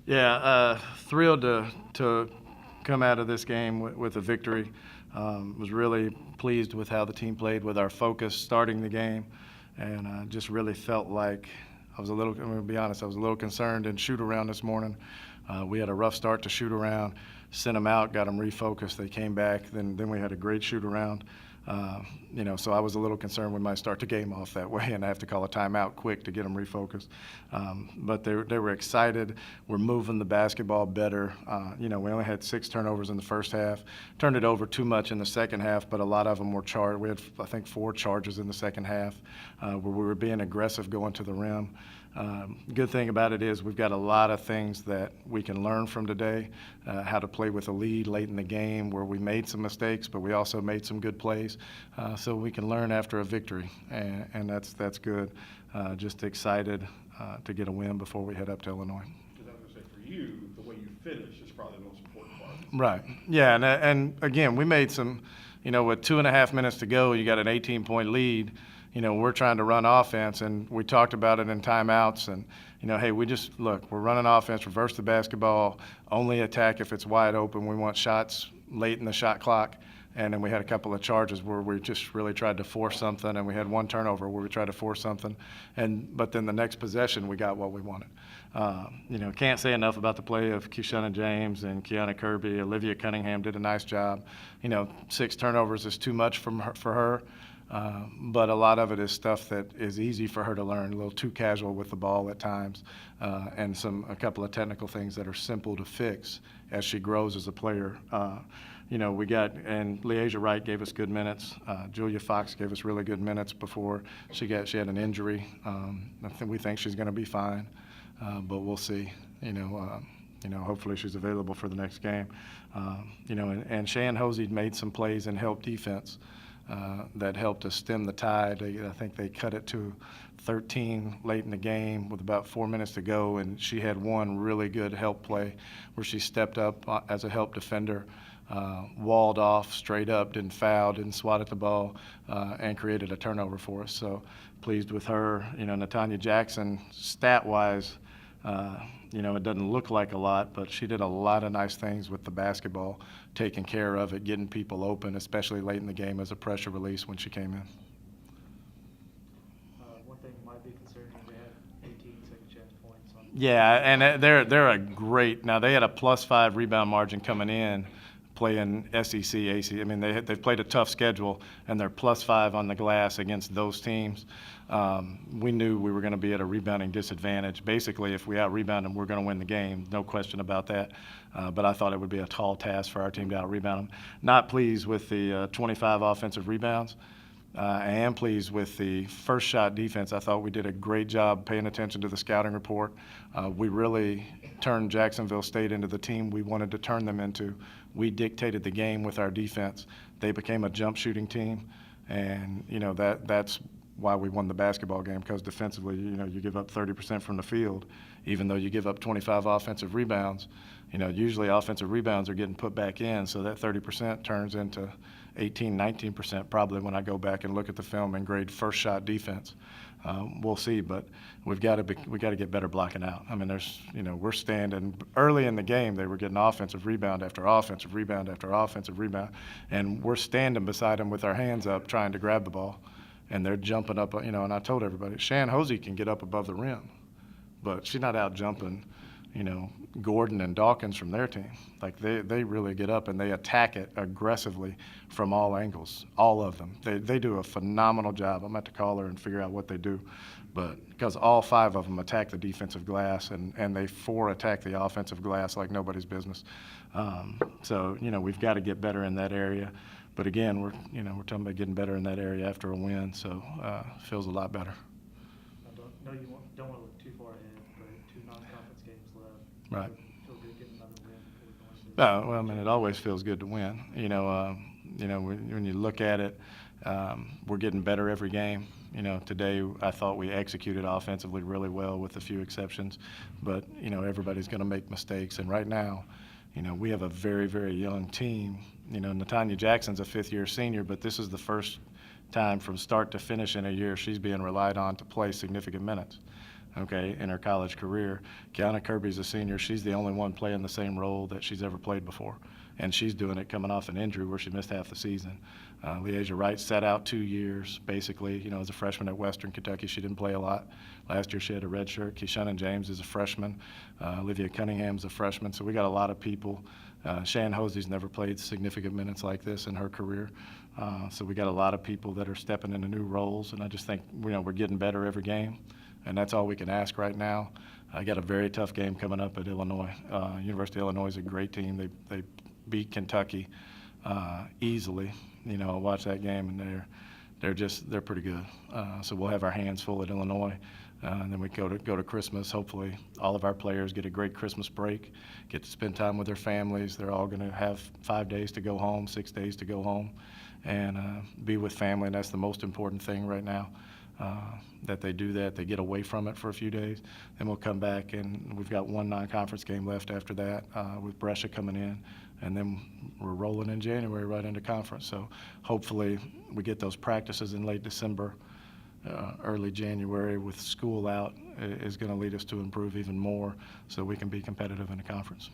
Yeah, thrilled to come out of this game with a victory. Was really pleased with how the team played, with our focus starting the game, and just really felt like I was a little. I'm going to be honest. I was a little concerned in shoot around this morning. We had a rough start to shoot around, sent them out, got them refocused. They came back. Then we had a great shoot around. So I was a little concerned we might start the game off that way and I have to call a timeout quick to get them refocused. But they were excited. We're moving the basketball better. We only had 6 turnovers in the first half. Turned it over too much in the second half, but a lot of them were charged. We had, I think, 4 charges in the second half where we were being aggressive going to the rim. Good thing about it is we've got a lot of things that we can learn from today, how to play with a lead late in the game where we made some mistakes, but we also made some good plays. So we can learn after a victory, and that's good. Just excited to get a win before we head up to Illinois. Because I was going to say, for you, the way you finish is probably the most important part. Right. Yeah, and again, we made some, with 2.5 minutes to go, you got an 18-point lead. We're trying to run offense, and we talked about it in timeouts. And, hey, we're running offense, reverse the basketball, only attack if it's wide open. We want shots late in the shot clock. And then we had a couple of charges where we just really tried to force something, and we had 1 turnover where we tried to force something. But then the next possession, we got what we wanted. Can't say enough about the play of Keshana James and Kiana Kirby. Olivia Cunningham did a nice job. 6 turnovers is too much for her. But a lot of it is stuff that is easy for her to learn, a little too casual with the ball at times, and a couple of technical things that are simple to fix as she grows as a player. And Leasia Wright gave us good minutes. Julia Fox gave us really good minutes before she had an injury. We think she's going to be fine, but we'll see. Hopefully she's available for the next game. And Shan Hosey made some plays and helped defense. That helped us stem the tide. I think they cut it to 13 late in the game with about 4 minutes to go, and she had one really good help play where she stepped up as a help defender, walled off straight up, didn't foul, didn't swat at the ball, and created a turnover for us. So pleased with her. Natanya Jackson, stat-wise, it doesn't look like a lot, but she did a lot of nice things with the basketball, taking care of it, getting people open, especially late in the game as a pressure release when she came in. One thing might be concerning, they had 18 second chance points. Yeah, and they're a great. Now they had a +5 rebound margin coming in, playing SEC, AC. I mean, they've played a tough schedule, and they're +5 on the glass against those teams. We knew we were going to be at a rebounding disadvantage. Basically, if we out-rebound them, we're going to win the game, no question about that. But I thought it would be a tall task for our team to out-rebound them. Not pleased with the 25 offensive rebounds. I am pleased with the first shot defense. I thought we did a great job paying attention to the scouting report. We really turned Jacksonville State into the team we wanted to turn them into. We dictated the game with our defense. They became a jump shooting team, and that's why we won the basketball game, because defensively, you give up 30% from the field, even though you give up 25 offensive rebounds. Usually offensive rebounds are getting put back in, so that 30% turns into 18, 19% probably when I go back and look at the film and grade first shot defense. We'll see, but we got to get better blocking out. I mean, we're standing early in the game. They were getting offensive rebound after offensive rebound after offensive rebound, and we're standing beside them with our hands up trying to grab the ball, and they're jumping up. And I told everybody, Shan Hosey can get up above the rim, but she's not out jumping, Gordon and Dawkins from their team. Like they really get up and they attack it aggressively from all angles, all of them. They do a phenomenal job. I'm going to have to call her and figure out what they do, but because all 5 of them attack the defensive glass and they 4 attack the offensive glass like nobody's business. So we've got to get better in that area. But again, we're talking about getting better in that area after a win, so feels a lot better. I don't want to look too far ahead, but 2 non-conference games left. Right. Feel good getting another win before going to Well, I mean, it always feels good to win. When you look at it, we're getting better every game. Today I thought we executed offensively really well with a few exceptions, but everybody's going to make mistakes. And right now, we have a very, very young team. Natanya Jackson's a 5th-year senior, but this is the first time from start to finish in a year she's being relied on to play significant minutes. okay, in her college career. Kiana Kirby's a senior. She's the only one playing the same role that she's ever played before, and she's doing it coming off an injury where she missed half the season. Leasia Wright sat out 2 years, basically. You know, as a freshman at Western Kentucky, she didn't play a lot. Last year she had a red shirt. Keyshawn James is a freshman. Olivia Cunningham's a freshman. So we got a lot of people. Shan Hosey's never played significant minutes like this in her career. So we got a lot of people that are stepping into new roles, and I just think, you know, we're getting better every game, and that's all we can ask right now. I got a very tough game coming up at Illinois. University of Illinois is a great team. They beat Kentucky easily. You know, I watched that game, and they're pretty good. So we'll have our hands full at Illinois, and then we go to Christmas. Hopefully, all of our players get a great Christmas break, get to spend time with their families. They're all going to have 5 days to go home, 6 days to go home, and be with family. And that's the most important thing right now. That they do that, they get away from it for a few days. Then we'll come back, and we've got one non-conference game left after that with Brescia coming in, and then we're rolling in January right into conference. So hopefully we get those practices in late December, early January with school out is going to lead us to improve even more so we can be competitive in the conference.